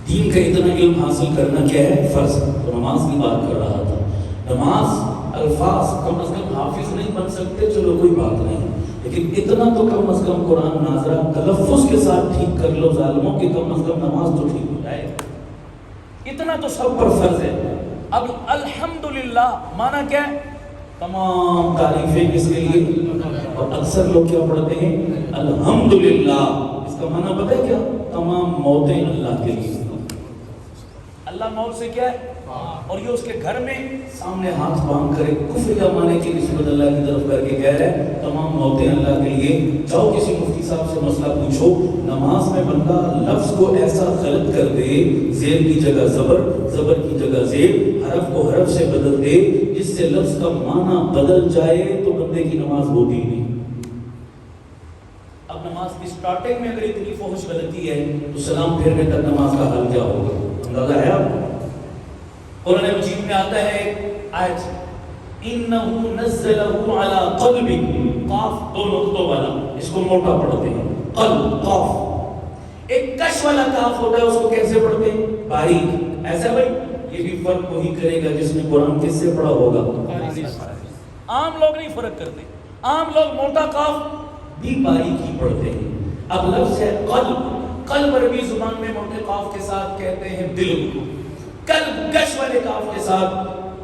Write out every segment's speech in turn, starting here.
دین کا اتنا علم حاصل کرنا کیا ہے؟ فرض. تو نماز کی بات کر رہا تھا. نماز الفاظ کم از کم حافظ نہیں بن سکتے، چلو کوئی بات نہیں، لیکن اتنا تو کم از کم قرآن ناظرہ تلفظ کے ساتھ ٹھیک کر لو ظالموں کہ کم از کم نماز تو ٹھیک ہو جائے. اتنا تو سب پر فرض ہے. اب الحمدللہ مانا کیا ہے؟ تمام تعریفیں کس کے لیے؟ اور اکثر لوگ کیا پڑھتے ہیں؟ الحمدللہ. اس کا معنی پتہ ہے کیا؟ تمام موتیں اللہ کے لیے. اللہ موت سے کیا ہے؟ اور یہ اس کے گھر میں سامنے ہاتھ باندھ کر کفر یا مانے کی نسبت اللہ کی طرف کر کے کہہ رہا ہے تمام موتیں اللہ کے لیے. جاؤ کسی مفتی صاحب سے مسئلہ پوچھو، نماز میں بندہ لفظ کو ایسا غلط کر دے، زیر کی جگہ زبر، زبر کی جگہ زیر، حرف کو حرف سے بدل دے جس سے لفظ کا معنی بدل جائے تو بندے کی نماز ہوتی نہیں. اب نماز کی سٹارٹنگ میں اگر اتنی فحش غلطی ہے تو سلام پھیرنے تک نماز کا حل کیا ہوگا؟ اندازہ ہے آپ؟ قرآن مجید میں آتا ہے آیت اِنَّهُ نَزَّلَهُ عَلَىٰ قَلْبِكَ، قاف دو نقطوں والا، اس کو موٹا پڑھتے ہیں. قلب قاف ایک کش والا قاف ہوتا ہے، اس کو کیسے پڑھتے ہیں؟ باریک. ایسا بھائی یہ بھی فرق وہی کرے گا جس نے قرآن کس سے پڑھا ہوگا. عام لوگ نہیں فرق کرتے، عام لوگ موٹا قاف بھی باریک ہی پڑھتے ہیں. اب لفظ ہے قلب. قلب عربی زبان میں موٹے قاف کے ساتھ کہتے ہیں دل کو، قلب کش والے قاف کے ساتھ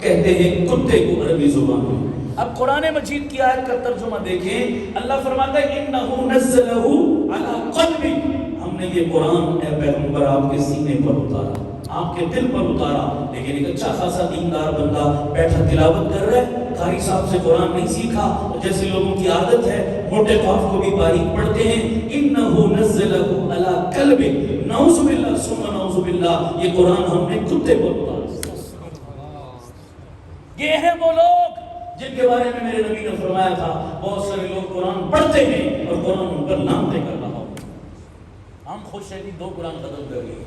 کہتے ہیں کتے کو عربی زبان میں. اب قرآن مجید کی آیت کا ترجمہ دیکھیں، اللہ فرماتا ہے اِنَّهُ نَزَّلَهُ عَلَىٰ قَلْبِكَ، ہم نے یہ قرآن اے پیغمبر آپ کے سینے پر اتارا، آپ کے دل پر اتارا. لیکن ایک اچھا خاصا دیندار بندہ بیٹھا تلاوت کر رہا ہے، قاری صاحب سے قرآن نہیں سیکھا، جیسے لوگوں کی عادت ہے موٹے قاف کو بھی باریک پڑھتے ہیں. اِنَّهُ نَزَّلَهُ عَلَىٰ قَلْبِكَ، نعوذ باللہ ثم نعوذ باللہ، یہ قرآن ہم نے کتے پر اتارا. یہ ہیں وہ لوگ جن کے بارے میں میرے نبی نے فرمایا تھا بہت سارے لوگ قرآن پڑھتے ہیں اور قرآن ان پر لعنتیں کر رہا ہو. ہم خوش ہیں کہ 2 قرآن ختم کر لیے،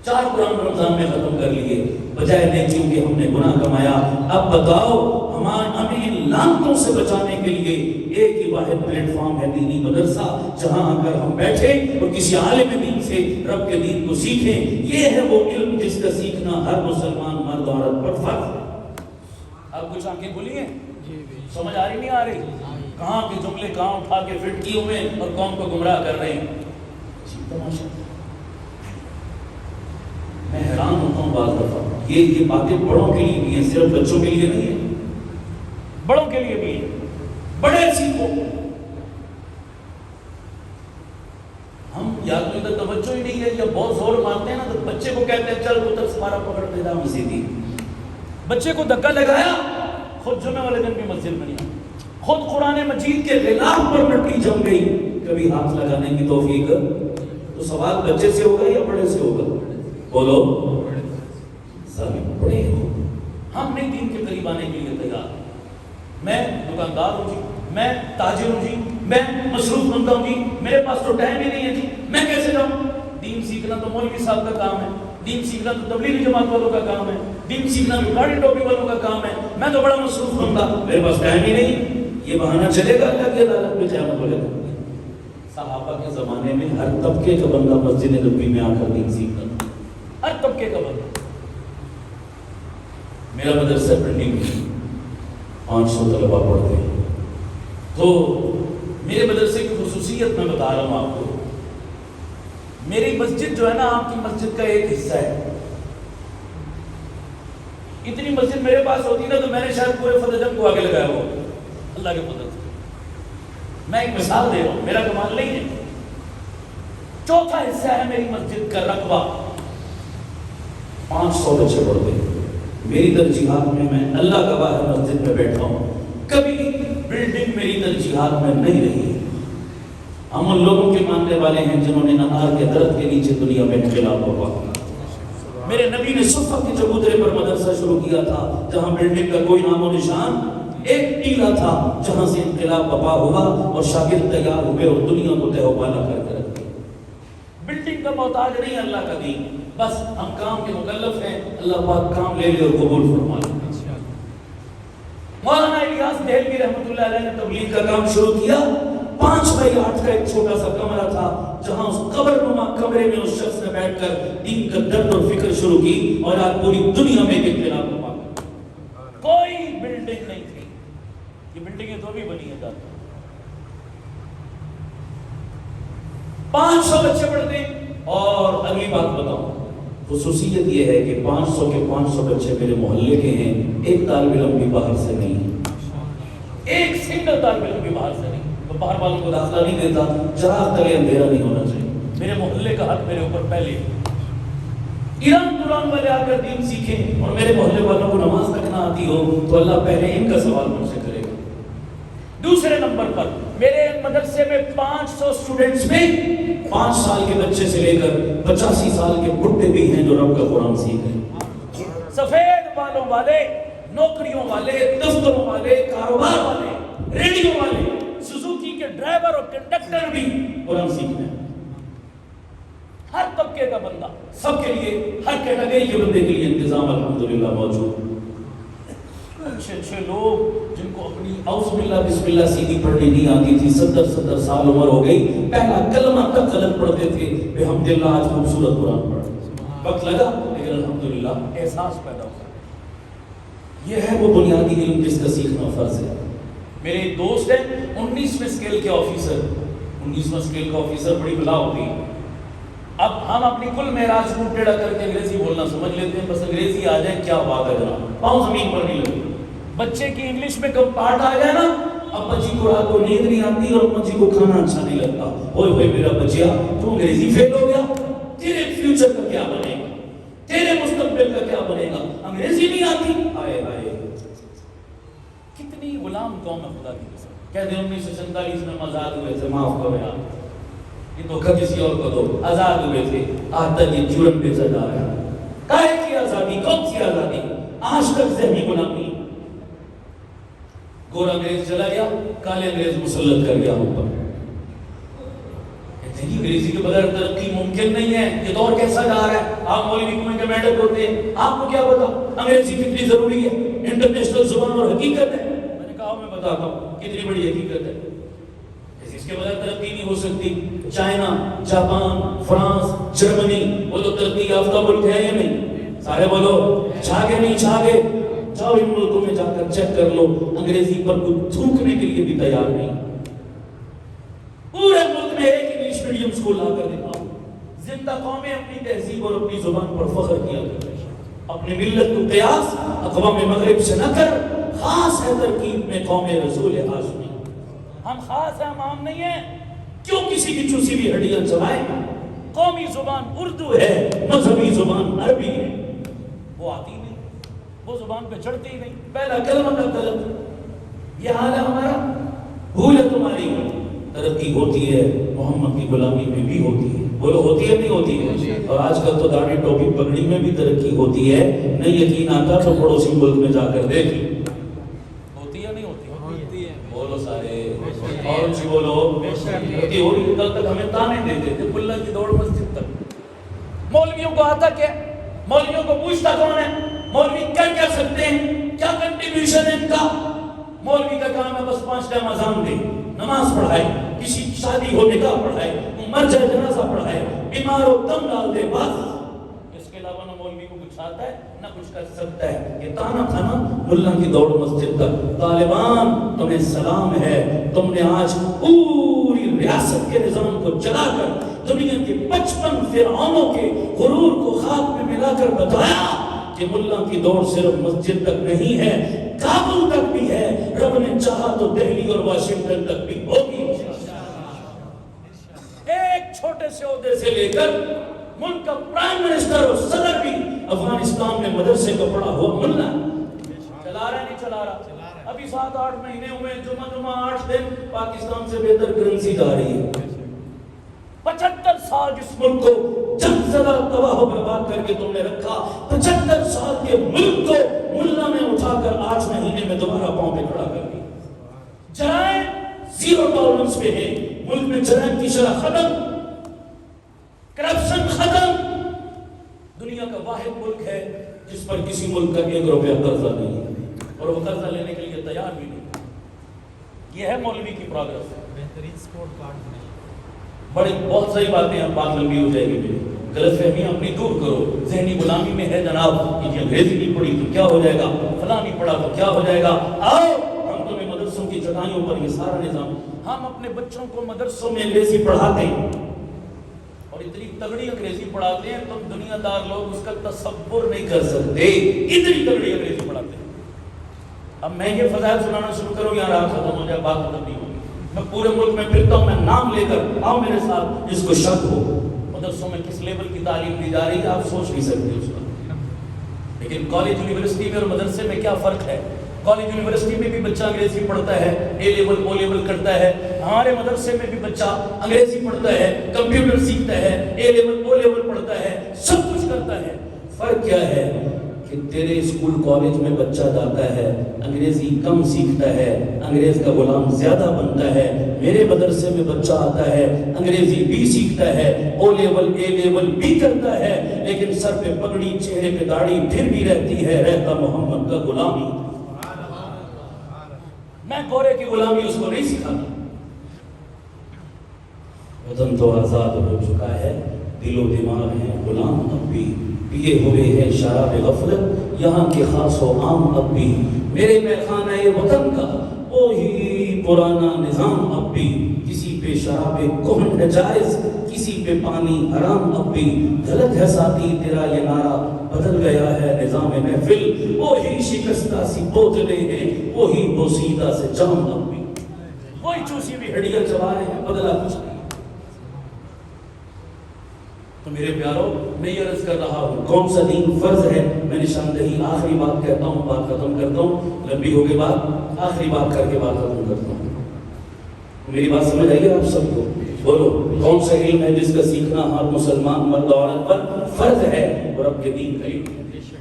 4 قرآن رمضان میں ختم کر لیے، بجائے نیکیوں کے ہم نے گناہ کمایا. اب بتاؤ ہمیں ان لعنتوں سے بچانے کے لیے ایک ہی واحد پلیٹ فارم ہے دینی مدرسہ، جہاں اگر ہم بیٹھے اور کسی عالم دین سے رب کے دین کو سیکھیں. یہ ہے وہ علم جس کا سیکھنا ہر مسلمان مرد عورت پر فرض ہے. اب کچھ آنکھیں کھلی ہیں؟ سمجھ آ رہی نہیں آ رہی؟ کہاں کے جملے کہاں اٹھا کے فٹ کیے ہوئے اور قوم کو گمراہ کر رہے ہیں. میں حیران ہوتا ہوں بعض دفعہ، یہ باتیں بڑوں کے لیے بھی ہیں، صرف بچوں کے لیے نہیں ہے، بڑوں کے لیے بھی ہے. بڑے سیکھو. ہم یا تو ادھر توجہ ہی نہیں ہے یا بہت زور مارتے ہیں نا تو بچے کو کہتے ہیں چل پتر سمارا پکڑ کے جا مسجد. بچے کو دھکا لگایا، خود جمعے والے دن بھی مسجد میں نہیں آیا، خود قرآن مجید کے غلاف پر مٹی جم گئی. کبھی ہاتھ لگانے کی توفیق تو سوال بچے سے ہوگا یا بڑے سے ہوگا؟ بولو. سب بڑے ہو. ہم نہیں دین کے قریب آنے کے لیے تیار. میں دکاندار ہوں جی، میں تاجر ہوں جی، میں مصروف بندہ ہوں جی، میرے پاس تو ٹائم ہی نہیں ہے جی، میں کیسے جاؤں؟ دین سیکھنا تو مولوی صاحب کا کام ہے، دین سیکھنا تو تبلیغی جماعت والوں کا کام ہے، دین سیکھنا تو گاڑی ٹوپی والوں کا کام ہے. میں تو بڑا مصروف بندہ، میرے پاس ٹائم ہی نہیں. یہ بہانہ چلے گا اللہ کی عدالت میں قیامت بولے گا. صحابہ کے زمانے میں ہر طبقے کا بندہ مسجد نبوی میں آ کر دین سیکھتا تھا، ہر طبقے کا بندہ. میرا مدرسہ پنڈی میں 500 طلبہ پڑھتے ہیں. تو میرے مدرسے کی خصوصیت میں بتا رہا ہوں آپ کو. میری مسجد جو ہے نا آپ کی مسجد کا ایک حصہ ہے. اتنی مسجد میرے پاس ہوتی نا تو میں نے شاید پورے فتح جنگ کو آگے لگایا ہو اللہ کے فضل سے. میں ایک مثال دے رہا ہوں، میرا کمال نہیں ہے. 4تھا حصہ ہے میری مسجد کا رقبہ، 500 بچے پڑھتے ہیں. میری ترجیحات میں اللہ گواہ ہے مسجد میں بیٹھا ہوں، کبھی بلڈنگ میری ترجیحات میں نہیں رہی. ہم ان لوگوں کے ماننے والے ہیں جنہوں نے نہار کے درخت کے نیچے دنیا میں انقلاب ہوا. میرے نبی نے صفہ کے چبوترے پر مدرسہ شروع کیا تھا جہاں بلڈنگ کا کوئی نام و نشان، ایک ٹیلا تھا جہاں سے انقلاب برپا ہوا اور شاگرد تیار ہوئے اور دنیا کو تہو پالا کر کے رکھ دیا. بلڈنگ کا محتاج نہیں اللہ کا دین، بس ہم کام کے مکلف ہیں. اللہ پاک کام لے لے اور قبول فرما لے. مولانا الیاس دہلوی رحمۃ اللہ علیہ نے تبلیغ کا کام شروع کیا. 5x8 کا ایک چھوٹا سا کمرہ تھا، جہاں اس قبر نما کمرے میں اس شخص نے بیٹھ کر دین کا درد اور فکر شروع کی، اور آج پوری دنیا میں اختلاف ہوا، کوئی بلڈنگ نہیں تھی. یہ بلڈنگیں تو بھی بنی ہیں، 500 بچے پڑھتے ہیں. اور اگلی بات بتاؤں، خصوصیت یہ ہے کہ 500 کے 500 بچے میرے محلے کے ہیں، ایک طالب علم بھی باہر سے نہیں ہے، ایک سنگل طالب علم بھی باہر سے نہیں. تو باہر والوں کو داخلہ نہیں دیتا، چراغ تلے اندھیرا نہیں ہونا چاہیے. میرے محلے کا حق میرے اوپر پہلے. ایران دوران والے آ کر دین سیکھیں، اور میرے محلے والوں کو نماز تک نہ آتی ہو تو اللہ پہلے ان کا سوال مجھ سے کرے گا. دوسرے نمبر پر میرے مدرسے میں 500 اسٹوڈنٹس میں 5 سال کے بچے سے لے کر 85 سال کے بڈھے بھی ہیں جو رب کا قرآن سیکھ رہے ہیں. سفید بالوں والے، نوکریوں والے، دفتروں والے، کاروبار والے، ریڈیو والے، سوزوکی کے ڈرائیور اور کنڈکٹر بھی قرآن سیکھ رہے ہیں. ہر طبقے کا بندہ، سب کے لیے، ہر کیٹیگری کے بندے کے لیے انتظام الحمدللہ موجود. اچھے لوگ جن کو اپنی اعوذ باللہ بسم اللہ سیدھی پڑھنی نہیں آتی تھی، 70 سال عمر ہو گئی، پہلا کلمہ تک غلط پڑھتے تھے، بحمدللہ آج خوبصورت قرآن پڑھ. وقت لگا لیکن الحمدللہ احساس پیدا ہوا. یہ ہے وہ بنیادی علم جس کا سیکھنا فرض ہے. میرے ایک دوست ہیں 19ویں اسکیل کے آفیسر. 19واں اسکیل کا آفیسر بڑی بلا ہوتی ہے. اب ہم اپنی کل معراج کو ٹیڑھا کر کے انگریزی بولنا سمجھ لیتے ہیں، بس انگریزی آ جائے کیا بات ہے جناب، پاؤں زمین پر نہیں لگے. بچے کی انگلش میں کب پارٹ آ جائے نا، اب بچی کو رات کو نیند نہیں آتی اور بچی کو کھانا اچھا نہیں لگتا. اوئے ہوئے میرا بچیا، تو انگریزی فیل ہو گیا، تیرے فیوچر کا کیا بنے گا، تیرے مستقبل کا کیا بنے گا، انگریزی نہیں آتی. آئے آئے کتنی غلام قوم ہے خدا کی قسم. کہتے ہیں 1947 میں آزاد ہوئے تھے، معاف کرو یار یہ دھوکہ کسی اور کو دو، آزاد ہوئے تھے، آج تک یہ جرم پہ سزا ہے. کائے کی آزادی، کون سی آزادی، آج تک ذہنی غلامی. گورا انگریز چلا گیا، کالے انگریز مسلط کر گیا ہم پر. انگریزی کے بغیر ترقی ممکن نہیں ہے. یہ دور کیسا جا رہا ہے، آپ مولوی کو میڈل ہوتے ہیں، آپ کو کیا پتا انگریزی کتنی ضروری ہے، انٹرنیشنل زبان اور حقیقت ہے. میں نے کہا میں بتاتا ہوں کتنی بڑی حقیقت ہے. اس کے بغیر ترقی نہیں ہو سکتی. چائنا، جاپان، فرانس، جرمنی، وہ تو ترقی یافتہ ملک ہے یا نہیں؟ سارے بولو چھاگے نہیں چھاگے. جاؤ ان ملکوں میں جا کر چیک کر لو، انگریزی پر کچھ تھوکنے کے لیے بھی تیار نہیں. پورے ملک میں ایک انگلش میڈیم اسکول لا کر دکھاؤ. زندہ قومیں اپنی تہذیب اور اپنی زبان پر فخر کیا کرتے ہیں. اپنی ملت کو قیاس اقوام مغرب سے نہ کر. خاص ہے ترکیب میں قوم رسول ہاشمی. ہم خاص ہیں، ہم عام نہیں ہیں. کیوں کسی کی چوسی بھی ہڈیاں چلائیں؟ قومی زبان اردو ہے، مذہبی زبان عربی ہے. وہ آتی نہیں، وہ زبان پہ چڑھتی ہی نہیں. پہلا کلمہ کا غلط. یہ حال ہے ہمارا. بھول ہے تمہاری. ترقی ہوتی ہے محمد کی غلامی میں بھی ہوتی ہے. بولو ہوتی ہے نہیں ہوتی ہے؟ اور آج کل تو داڑھی ٹوپی پگڑی میں بھی ترقی ہوتی ہے. نہیں یقین آتا تو پڑوسی ملک میں جا کر دیکھ. ہوتی ہے نہیں ہوتی؟ بولو سارے اور جی بولو. ہوتی ہو رہی. کل تک ہمیں تانے دیتے تھے ملا کی دوڑ مسجد تک. مولویوں کو آتا کیا؟ مولویوں کو پوچھتا کون ہے؟ مولوی کیا سکتے ہیں؟ کیا کنٹریبیوشن ہے ان کا؟ مولوی کا کام ہے بس 5 ٹائم اذان دے، نماز پڑھائے، کسی کی شادی ہو نکاح پڑھائے، مر جائے جنازہ پڑھائے، بیمار ہو دم ڈال دے، بس. اس کے علاوہ نہ مولوی کو کچھ آتا ہے نہ کچھ کر سکتا ہے. یہ تانا تھا نا ملا کی دوڑ مسجد تک. طالبان تمہیں سلام ہے، تم نے آج پوری ریاست کے نظام کو چلا کر دنیا کے 55 فرعونوں کے غرور کو خاک میں ملا کر بتایا کہ ملا کی دوڑ صرف مسجد تک نہیں ہے، کابل تک بھی ہے. رب نے چاہا تو دہلی اور واشنگٹن تک بھی ہوگی. ایک چھوٹے سے عہدے سے لے کر ملک کا پرائم منسٹر اور صدر بھی افغانستان میں مدرسے کا پڑھا ہوا ملا. چلا رہا نہیں چلا رہا؟ ابھی 7-8 مہینے ہوئے، جمعہ 8 دن پاکستان سے بہتر کرنسی جا رہی ہے. 75 سال جس ملک کو جنگ زدہ تباہ و برباد کر کے تم نے رکھا، 75 سال کے ملک کو ملا نے اٹھا کر 8 مہینے میں دوبارہ پاؤں پہ کھڑا کر دیا. جرائم 0 ٹالرنس پہ ہے. ملک میں جرائم کی شرح ختم، کرپشن ختم. دنیا کا واحد ملک ہے جس پر کسی ملک کا 1 روپیہ قرضہ نہیں ہے، اور وہ قرضہ لینے کے لیے تیار بھی نہیں. یہ ہے مولوی کی پروگرس. بہترین سپورٹ کارڈ. بڑی بہت ساری باتیں ہیں، بات لمبی ہو جائے گی میری، غلط فہمیاں اپنی دور کرو. ذہنی غلامی میں ہے جناب کہ یہ انگریزی نہیں پڑھی تو کیا ہو جائے گا، فلاں نہیں پڑھا تو کیا ہو جائے گا. آؤ ہم تمہیں مدرسوں کی چٹائیوں پر یہ سارا نظام، ہم اپنے بچوں کو مدرسوں میں انگریزی پڑھاتے ہیں اور اتنی تگڑی انگریزی پڑھاتے ہیں تم دنیا دار لوگ اس کا تصور نہیں کر سکتے، اتنی تگڑی انگریزی پڑھاتے ہیں. اب میں یہ فضائل سنانا شروع کروں یا رات ختم ہو جائے، بات ختم نہیں ہوگی. میں پورے ملک میں پھرتا ہوں، میں نام لے کر آؤ میرے ساتھ جس کو شک ہو مدرسوں میں کس لیول کی تعلیم دی جا رہی ہے آپ سوچ نہیں سکتے اس کا. لیکن کالج یونیورسٹی میں اور مدرسے میں کیا فرق ہے؟ کالج یونیورسٹی میں بھی بچہ انگریزی پڑھتا ہے، اے لیول او لیول کرتا ہے. ہمارے مدرسے میں بھی بچہ انگریزی پڑھتا ہے، کمپیوٹر سیکھتا ہے، اے لیول او لیول پڑھتا ہے، سب کچھ کرتا ہے. فرق کیا ہے کہ تیرے اسکول کالج میں بچہ جاتا ہے انگریزی کم سیکھتا ہے، انگریز کا غلام زیادہ بنتا ہے. میرے مدرسے میں بچہ آتا ہے انگریزی بھی سیکھتا ہے، او لیول اے لیول بھی کرتا ہے، لیکن سر پہ پگڑی چہرے پہ داڑھی پھر بھی رہتی ہے، رہتا محمد کا غلامی. میں گورے کی غلامی اس کو نہیں سکھاتا. وطن تو آزاد ہو چکا ہے، دل و دماغ ہے غلام اب بھی، پیے ہوئے ہیں شراب غفلت یہاں کے خاص و عام اب بھی. میرے میخانہ وطن کا وہی پرانا نظام اب بھی، کسی پہ شراب کہن ہے جائز، کسی پہ پانی حرام اب بھی. غلط ہے ساتھی تیرا یہ نعرہ، بدل گیا ہے نظام محفل، وہی شکستہ سی بوتلیں ہیں، وہی بوسیدہ سے جام اب بھی. وہی چوسی بھی ہڈیاں چبا رہے ہیں، بدلا کچھ نہیں. تو میرے پیارو میں یہ عرض کر رہا ہوں کون سا دین فرض ہے. میں نشاندہی آخری بات کہتا ہوں، بات ختم کرتا ہوں، لمبی ہو کے بعد آخری بات کر کے بات ختم کرتا ہوں. میری بات سمجھ آئی آپ سب کو؟ بولو کون سا علم ہے جس کا سیکھنا ہر مسلمان مرد عورت پر فرض ہے؟ اور رب کے دین کا علم.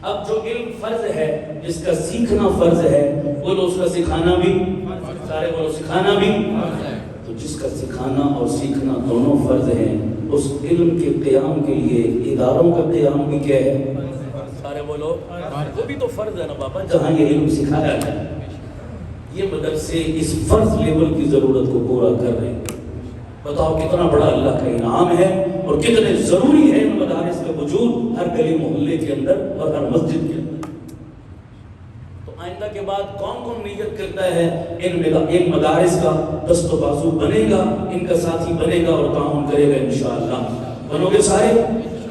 اب جو علم فرض ہے جس کا سیکھنا فرض ہے، بولو اس کا سکھانا بھی، سارے بولو سکھانا بھی. تو جس کا سکھانا اور سیکھنا دونوں فرض ہیں، اس علم کے قیام کے لیے اداروں کا قیام بھی کیا ہے؟ سارے بولو وہ بھی تو فرض ہے نا بابا، جہاں یہ علم سکھایا جائے. یہ مدرسے اس فرض لیول کی ضرورت کو پورا کر رہے ہیں. بتاؤ کتنا بڑا اللہ کا انعام ہے اور کتنے ضروری ہے ان مدارس کا وجود ہر گلی محلے کے اندر اور ہر مسجد کے اندر. تو آئندہ کے بعد کون کون نیت کرتا ہے ان مدارس کا دست و بازو بنے گا، ان کا ساتھی بنے گا اور تعاون کرے گا انشاءاللہ؟ بنو گے سارے؟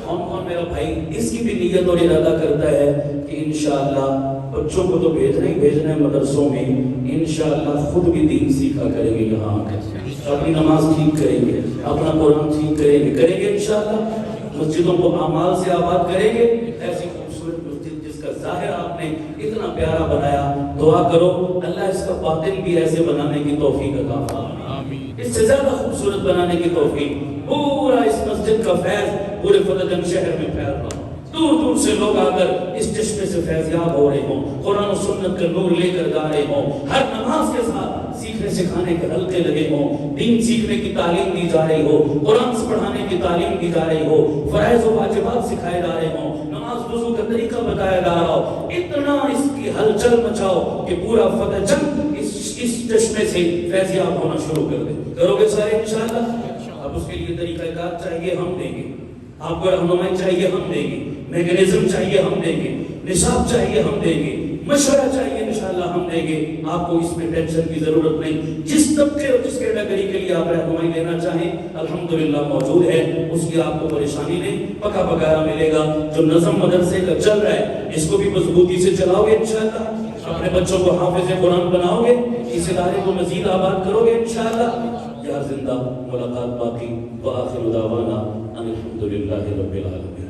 کون کون میرا بھائی اس کی بھی نیت اور ارادہ کرتا ہے کہ انشاءاللہ بچوں کو تو بھیجنا ہی بھیجنا ہے مدرسوں میں، انشاءاللہ خود بھی دین سیکھا کریں گے، یہاں اپنی نماز ٹھیک کریں گے، اپنا قرآن ٹھیک کریں گے انشاءاللہ. مسجدوں کو اعمال سے آباد کریں گے. ایسی خوبصورت مسجد جس کا ظاہر آپ نے اتنا پیارا بنایا، دعا کرو اللہ اس کا باطن بھی ایسے بنانے کی توفیق عطا فرمائے، اس سے زیادہ خوبصورت بنانے کی توفیق. پورا اس مسجد کا فیض پورے فتح شہر میں پھیل رہا، دور دور سے لوگ آ کر اس چشمے سے فیضیاب ہو رہے ہوں، قرآن و سنت کا نور لے کر جا رہے ہوں، ہر نماز کے ساتھ سیکھنے سکھانے کے حلقے لگے ہوں، دین سیکھنے کی تعلیم دی جا رہی ہو، قرآن سے پڑھانے کی تعلیم دی جا رہی ہو، فرائض و واجبات سکھائے جا رہے ہوں، نماز وضو کا طریقہ بتایا جا رہا ہو. اتنا اس کی ہلچل مچاؤ کہ پورا فتح جنگ اس چشمے سے فیضیاب ہونا شروع کر دے. کرو گے سارے انشاءاللہ؟ اب اس کے لیے طریقہ کار چاہیے، ہم دیں گے. آپ کو رہنمائی چاہیے، ہم دیں گے. میکنزم چاہیے، ہم دیں گے. نصاب چاہیے، ہم دیں گے. مشورہ چاہیے، انشاءاللہ ہم دیں گے. آپ کو اس میں ٹینشن کی ضرورت نہیں. جس طبقے اور جس کیٹیگری کے لیے آپ رہنمائی لینا چاہیں الحمدللہ موجود ہے، اس کی آپ کو پریشانی نہیں، پکا پکایا ملے گا. جو نظم مدرسے کا چل رہا ہے اس کو بھی مضبوطی سے چلاؤ گے انشاءاللہ. اپنے بچوں کو حافظ قرآن بناؤ گے، اس ادارے کو مزید آباد کرو گے انشاءاللہ. یا زندہ ملاقات باقی. وآخر دعوانا ان الحمدللہ رب العالمین.